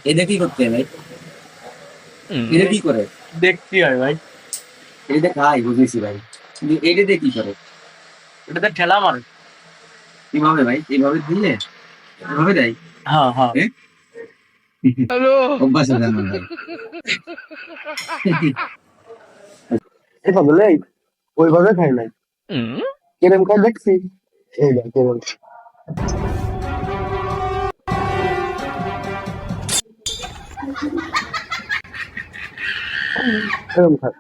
এটা কি করতে ভাই? এটা কি করে? দেখতে হয় ভাই। এটা খাই বুঝেছি ভাই, কিন্তু এটা দিয়ে কি করে? এটাতে ঠেলা মারে। কিভাবে ভাই? এইভাবে দিয়ে এভাবে দেয়? হ্যাঁ হ্যাঁ। এ? অভ্যাস আছে আমার ভাই। এটা বলে ওইভাবে খাই নাই, কেরম খাই দেখছি, এই দেখ কেরম কেরম খাই।